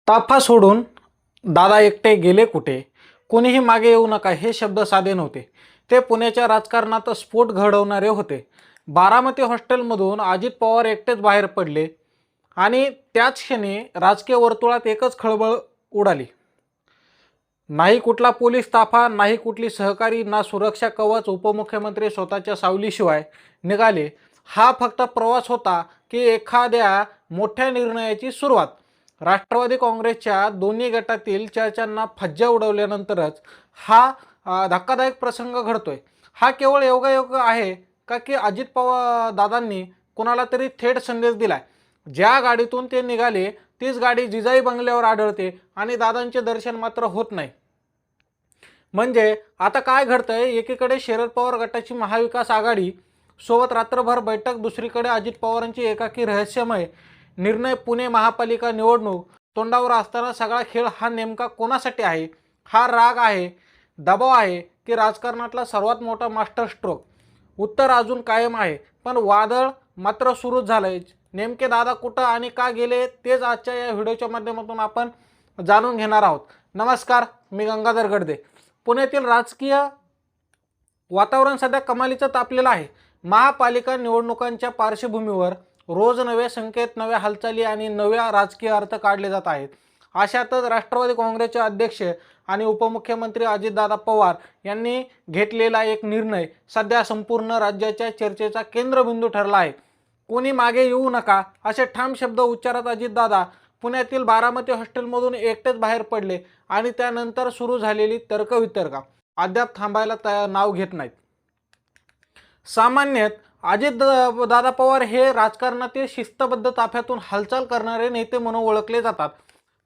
ताफा सोडून दादा एकटे गेले कुठे? कोणीही मागे येऊ नका हे शब्द साधे नव्हते. ते पुण्याच्या राजकारणात स्फोट घडवणारे होते. बारामती हॉस्टेलमधून अजित पवार एकटेच बाहेर पडले आणि त्याच क्षणी राजकीय वर्तुळात एकच खळबळ उडाली. नाही कुठला पोलीस ताफा, नाही कुठली सहकारी, ना सुरक्षा कवच. उपमुख्यमंत्री स्वतःच्या सावलीशिवाय निघाले. हा फक्त प्रवास होता की एखाद्या मोठ्या निर्णयाची सुरुवात? राष्ट्रवादी काँग्रेसच्या दोन्ही गटातील चर्चांना फज्जा उडवल्यानंतरच हा धक्कादायक प्रसंग घडतोय. हा केवळ योगायोग आहे का की अजित पवार दादांनी कोणाला तरी थेट संदेश दिलाय? ज्या गाडीतून ते निघाले तीच गाडी जिजाई बंगल्यावर आढळते आणि दादांचे दर्शन मात्र होत नाही. म्हणजे आता काय घडतंय? एकीकडे शरद पवार गटाची महाविकास आघाडी सोबत रात्रभर बैठक, दुसरीकडे अजित पवारांची एकाकी रहस्यमय निर्णय. पुणे महापालिका निवडणूक तोंडावर असताना सगळा खेळ हा नेमका कोणासाठी आहे? हा राग आहे, दबाव आहे की राजकारणातला सर्वात मोठा मास्टर स्ट्रोक? उत्तर अजून कायम आहे, पण वादळ मात्र सुरूच झालंय. नेमके दादा कुठं आणि का गेले तेच आजच्या या व्हिडिओच्या माध्यमातून आपण जाणून घेणार आहोत. नमस्कार, मी गंगाधर गडदे. पुण्यातील राजकीय वातावरण सध्या कमालीचं तापलेलं आहे. महापालिका निवडणुकांच्या पार्श्वभूमीवर रोज नवे संकेत, नव्या हालचाली आणि नव्या राजकीय अर्थ काढले जात आहेत. अशातच राष्ट्रवादी काँग्रेसचे अध्यक्ष आणि उपमुख्यमंत्री अजितदादा पवार यांनी घेतलेला एक निर्णय सध्या संपूर्ण राज्याच्या चर्चेचा केंद्रबिंदू ठरला आहे. कोणी मागे येऊ नका असे ठाम शब्द उच्चारत अजितदादा पुण्यातील बारामती हॉस्टेलमधून एकटेच बाहेर पडले आणि त्यानंतर सुरू झालेली तर्कवितर्क अद्याप थांबायला नाव घेत नाहीत. सामान्यत अजित दादा पवार हे राजकारणातील शिस्तबद्ध ताफ्यातून हालचाल करणारे नेते म्हणून ओळखले जातात.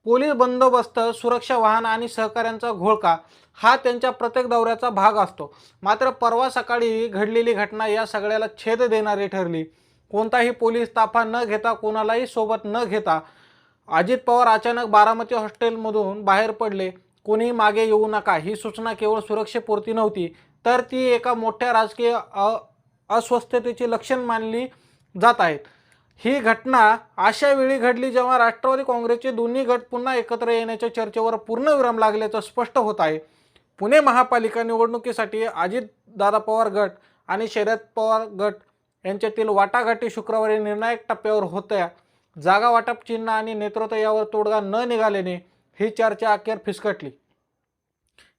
पोलीस बंदोबस्त, सुरक्षा वाहन आणि सहकाऱ्यांचा घोळका हा त्यांच्या प्रत्येक दौऱ्याचा भाग असतो. मात्र परवा सकाळी घडलेली घटना या सगळ्याला छेद देणारी ठरली. कोणताही पोलीस ताफा न घेता, कोणालाही सोबत न घेता अजित पवार अचानक बारामती हॉस्टेलमधून बाहेर पडले. कोणीही मागे येऊ नका ही सूचना केवळ सुरक्षेपुरती नव्हती, तर ती एका मोठ्या राजकीय अस्वस्थतेचे लक्षण मानली जात आहेत. ही घटना अशा वेळी घडली जेव्हा राष्ट्रवादी काँग्रेसचे दोन्ही गट पुन्हा एकत्र येण्याच्या चर्चेवर पूर्णविराम लागल्याचं स्पष्ट होत आहे. पुणे महापालिका निवडणुकीसाठी अजितदादा पवार गट आणि शरद पवार गट यांच्यातील वाटाघाटी शुक्रवारी निर्णायक टप्प्यावर होत्या. जागा वाटप, चिन्ह आणि नेतृत्व यावर तोडगा न निघाल्याने ही चर्चा अखेर फिसकटली.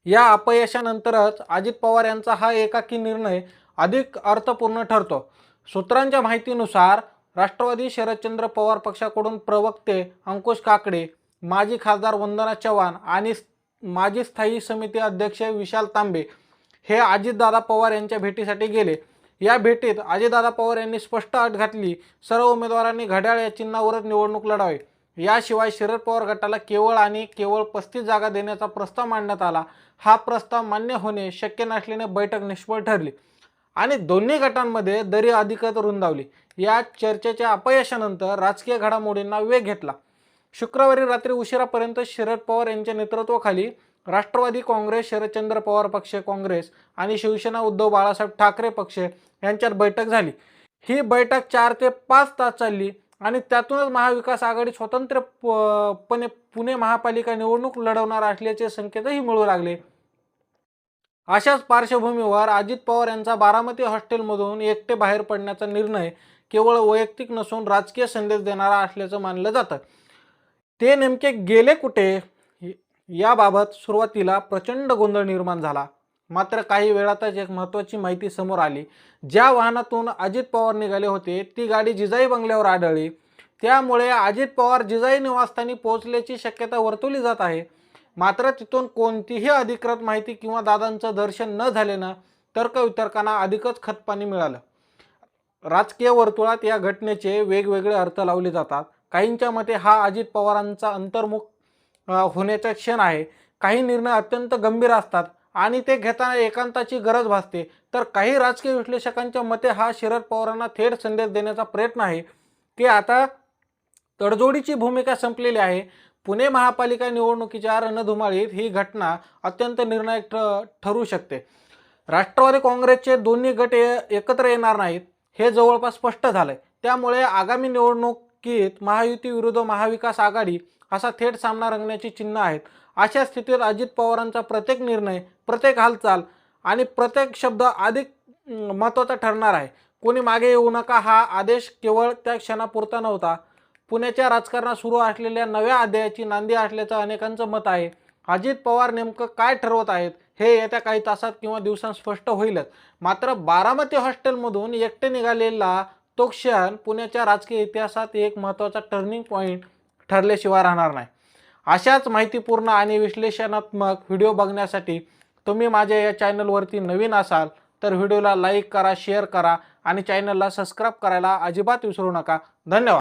या अपयशानंतरच अजित पवार यांचा हा एकाकी निर्णय अधिक अर्थपूर्ण ठरतो. सूत्रांच्या माहितीनुसार राष्ट्रवादी शरदचंद्र पवार पक्षाकडून प्रवक्ते अंकुश काकडे, माजी खासदार वंदना चव्हाण आणि माजी स्थायी समिती अध्यक्ष विशाल तांबे हे अजितदादा पवार यांच्या भेटीसाठी गेले. या भेटीत अजितदादा पवार यांनी स्पष्ट अट घातली, सर्व उमेदवारांनी घड्याळ या चिन्हावरच निवडणूक लढावी. याशिवाय शरद पवार गटाला केवळ आणि केवळ 35 जागा देण्याचा प्रस्ताव मांडण्यात आला. हा प्रस्ताव मान्य होणे शक्य नसल्याने बैठक निष्फळ ठरली आणि दोन्ही गटांमध्ये दरी अधिकच रुंदावली. या चर्चेच्या अपयशानंतर राजकीय घडामोडींना वेग घेतला. शुक्रवारी रात्री उशिरापर्यंत शरद पवार यांच्या नेतृत्वाखाली राष्ट्रवादी काँग्रेस, शरदचंद्र पवार पक्ष काँग्रेस आणि शिवसेना उद्धव बाळासाहेब ठाकरे पक्ष यांच्यात बैठक झाली. ही बैठक 4 ते 5 तास चालली आणि त्यातूनच महाविकास आघाडी स्वतंत्रपणे पुणे महापालिका निवडणूक लढवणार असल्याचे संकेतही मिळू लागले. अशाच पार्श्वभूमीवर अजित पवार यांचा बारामती हॉस्टेलमधून एकटे बाहेर पडण्याचा निर्णय केवळ वैयक्तिक नसून राजकीय संदेश देणारा असल्याचं मानलं जातं. ते नेमके गेले कुठे याबाबत सुरुवातीला प्रचंड गोंधळ निर्माण झाला. मात्र काही वेळातच एक महत्त्वाची माहिती समोर आली. ज्या वाहनातून अजित पवार निघाले होते ती गाडी जिजाई बंगल्यावर आढळली. त्यामुळे अजित पवार जिजाई निवासस्थानी पोहोचल्याची शक्यता वर्तवली जात आहे. मात्र तिथून कोणतीही अधिकृत माहिती किंवा दादांचं दर्शन न झाल्यानं तर्कवितर्कांना अधिकच खतपाणी मिळालं. राजकीय वर्तुळात या घटनेचे वेगवेगळे अर्थ लावले जातात. काहींच्या मते हा अजित पवारांचा अंतर्मुख होण्याचा क्षण आहे. काही निर्णय अत्यंत गंभीर असतात आणि ते घेताना एकांताची गरज भासते, तर काही राजकीय विश्लेषकांच्या मते हा शरद पवारांना थेट संदेश देण्याचा प्रयत्न आहे की आता तडजोडीची भूमिका संपलेली आहे. पुणे महापालिका निवडणुकीच्या रणधुमाळीत ही घटना अत्यंत निर्णायक ठरू शकते. राष्ट्रवादी काँग्रेसचे दोन्ही गट एकत्र येणार नाहीत हे जवळपास स्पष्ट झालंय. त्यामुळे आगामी निवडणुकीत महायुती विरुद्ध महाविकास आघाडी असा थेट सामना रंगण्याची चिन्ह आहेत. अशा स्थितीत अजित पवारांचा प्रत्येक निर्णय, प्रत्येक हालचाल आणि प्रत्येक शब्द अधिक महत्त्वाचा ठरणार आहे. कोणी मागे येऊ नका हा आदेश केवळ त्या क्षणापुरता नव्हता, पुण्याच्या राजकारणात सुरू असलेल्या नव्या अध्यायाची नांदी असल्याचं अनेकांचं मत आहे. अजित पवार नेमकं काय ठरवत आहेत हे येत्या काही तासात किंवा दिवसांत स्पष्ट होईलच. मात्र बारामती हॉस्टेलमधून एकटे निघालेला तो क्षण पुण्याच्या राजकीय इतिहासात एक महत्त्वाचा टर्निंग पॉईंट ठरल्याशिवाय राहणार नाही. अशाच माहितीपूर्ण आणि विश्लेषणात्मक व्हिडिओ बघण्यासाठी तुम्ही माझ्या या चॅनलवरती नवीन असाल तर व्हिडिओला लाईक करा, शेअर करा आणि चॅनलला सबस्क्राईब करायला अजिबात विसरू नका. धन्यवाद.